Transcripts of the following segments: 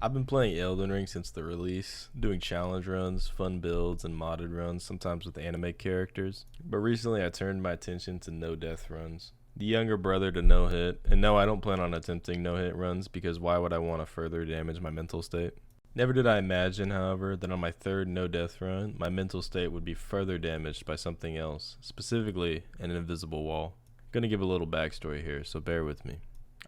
I've been playing Elden Ring since the release, doing challenge runs, fun builds, and modded runs, sometimes with anime characters. But recently I turned my attention to no death runs. The younger brother to no hit, and no, I don't plan on attempting no hit runs because why would I want to further damage my mental state? Never did I imagine, however, that on my third no death run, my mental state would be further damaged by something else, specifically an invisible wall. Gonna give a little backstory here, so bear with me.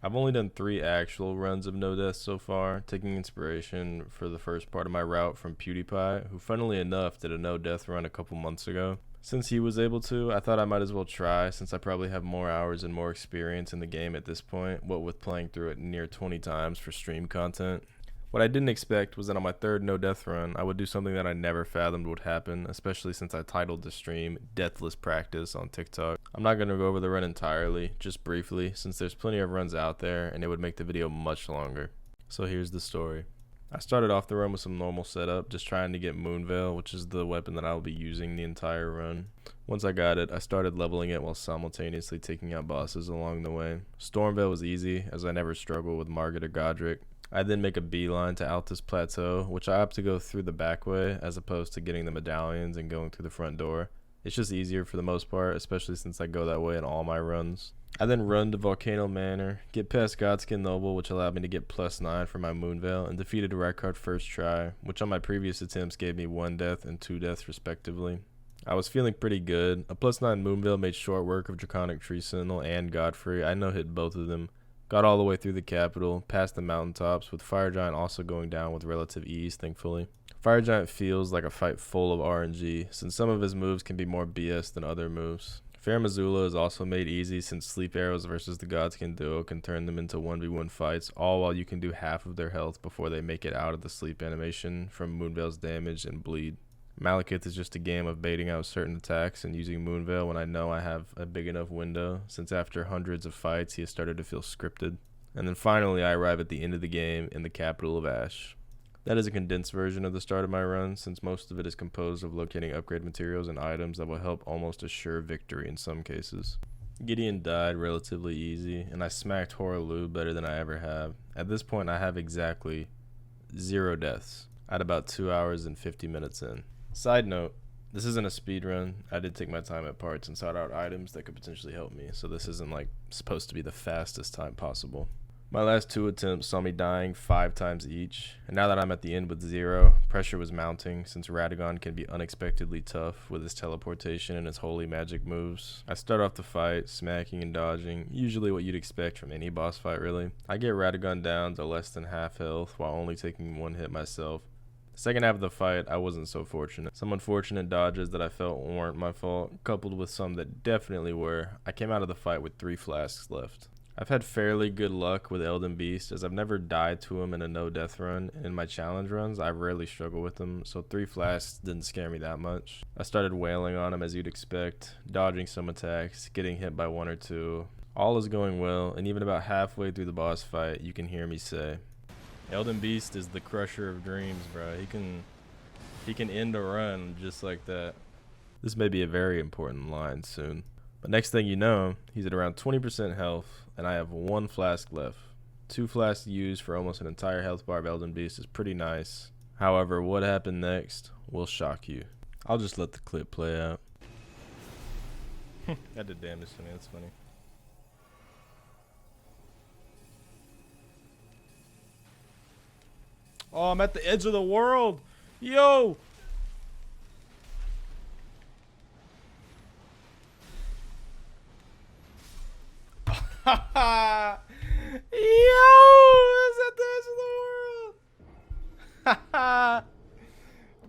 I've only done 3 actual runs of no death so far, taking inspiration for the first part of my route from PewDiePie, who funnily enough did a no death run a couple months ago. Since he was able to, I thought I might as well try since I probably have more hours and more experience in the game at this point, what with playing through it near 20 times for stream content. What I didn't expect was that on my third no death run, I would do something that I never fathomed would happen, especially since I titled the stream Deathless Practice on TikTok. I'm not going to go over the run entirely, just briefly, since there's plenty of runs out there and it would make the video much longer. So here's the story. I started off the run with some normal setup, just trying to get Moonveil, which is the weapon that I'll be using the entire run. Once I got it, I started leveling it while simultaneously taking out bosses along the way. Stormveil was easy, as I never struggled with Margit or Godric. I then make a beeline to Altus Plateau, which I opt to go through the back way as opposed to getting the medallions and going through the front door. It's just easier for the most part, especially since I go that way in all my runs. I then run to Volcano Manor, get past Godskin Noble, which allowed me to get +9 for my Moonveil, and defeated Rykard first try, which on my previous attempts gave me 1 death and 2 deaths respectively. I was feeling pretty good. A +9 Moonveil made short work of Draconic Tree Sentinel and Godfrey. I no-hit both of them. Got all the way through the capital, past the mountaintops, with Fire Giant also going down with relative ease, thankfully. Fire Giant feels like a fight full of RNG, since some of his moves can be more BS than other moves. Fair Missoula is also made easy since Sleep Arrows versus the Godskin duo can turn them into 1v1 fights, all while you can do half of their health before they make it out of the sleep animation from Moonveil's damage and bleed. Malekith is just a game of baiting out certain attacks and using Moonveil when I know I have a big enough window, since after hundreds of fights he has started to feel scripted. And then finally I arrive at the end of the game in the capital of Ash. That is a condensed version of the start of my run, since most of it is composed of locating upgrade materials and items that will help almost assure victory in some cases. Gideon died relatively easy, and I smacked Hoarah better than I ever have. At this point I have exactly 0 deaths, at about 2 hours and 50 minutes in. Side note, this isn't a speed run. I did take my time at parts and sought out items that could potentially help me, so this isn't like supposed to be the fastest time possible. My last 2 attempts saw me dying 5 times each, and now that I'm at the end with 0, pressure was mounting since Radagon can be unexpectedly tough with his teleportation and his holy magic moves. I start off the fight, smacking and dodging, usually what you'd expect from any boss fight really. I get Radagon down to less than half health while only taking 1 hit myself. Second half of the fight, I wasn't so fortunate. Some unfortunate dodges that I felt weren't my fault, coupled with some that definitely were. I came out of the fight with 3 flasks left. I've had fairly good luck with Elden Beast, as I've never died to him in a no-death run. In my challenge runs, I rarely struggle with him, so 3 flasks didn't scare me that much. I started wailing on him as you'd expect, dodging some attacks, getting hit by 1 or 2. All is going well, and even about halfway through the boss fight, you can hear me say, Elden Beast is the crusher of dreams, bro. He can end a run just like that. This may be a very important line soon. But next thing you know, he's at around 20% health, and I have 1 flask left. 2 flasks used for almost an entire health bar of Elden Beast is pretty nice. However, what happened next will shock you. I'll just let the clip play out. That did damage to me, that's funny. Oh, I'm at the edge of the world. Yo. Yo, it's at the edge of the world.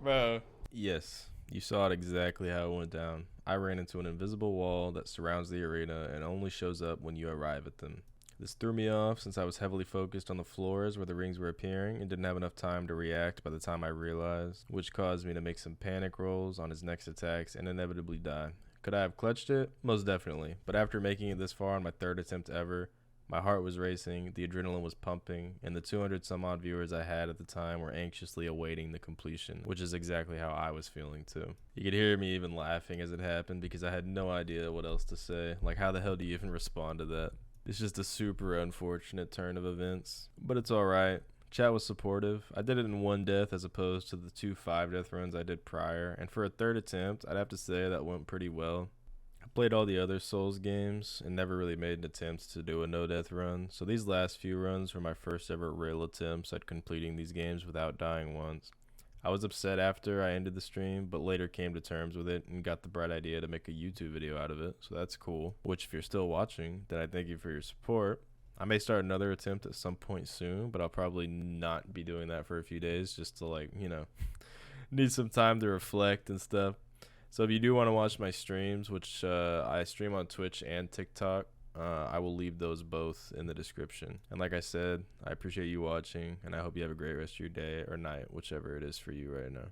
Bro. Yes, you saw it exactly how it went down. I ran into an invisible wall that surrounds the arena and only shows up when you arrive at them. This threw me off since I was heavily focused on the floors where the rings were appearing and didn't have enough time to react by the time I realized, which caused me to make some panic rolls on his next attacks and inevitably die. Could I have clutched it? Most definitely, but after making it this far on my 3rd attempt ever, my heart was racing, the adrenaline was pumping, and the 200 some odd viewers I had at the time were anxiously awaiting the completion, which is exactly how I was feeling too. You could hear me even laughing as it happened because I had no idea what else to say. Like, how the hell do you even respond to that? It's just a super unfortunate turn of events, but it's alright, Chat was supportive. I did it in one death as opposed to the 2 5-death runs I did prior, and for a third attempt, I'd have to say that went pretty well. I played all the other Souls games and never really made an attempt to do a no-death run, so these last few runs were my first ever real attempts at completing these games without dying once. I was upset after I ended the stream, but later came to terms with it and got the bright idea to make a YouTube video out of it, so that's cool. Which, if you're still watching, then I thank you for your support. I may start another attempt at some point soon, but I'll probably not be doing that for a few days just to, like, need some time to reflect and stuff. So if you do want to watch my streams, which I stream on Twitch and TikTok, I will leave those both in the description. And like I said, I appreciate you watching, and I hope you have a great rest of your day or night, whichever it is for you right now.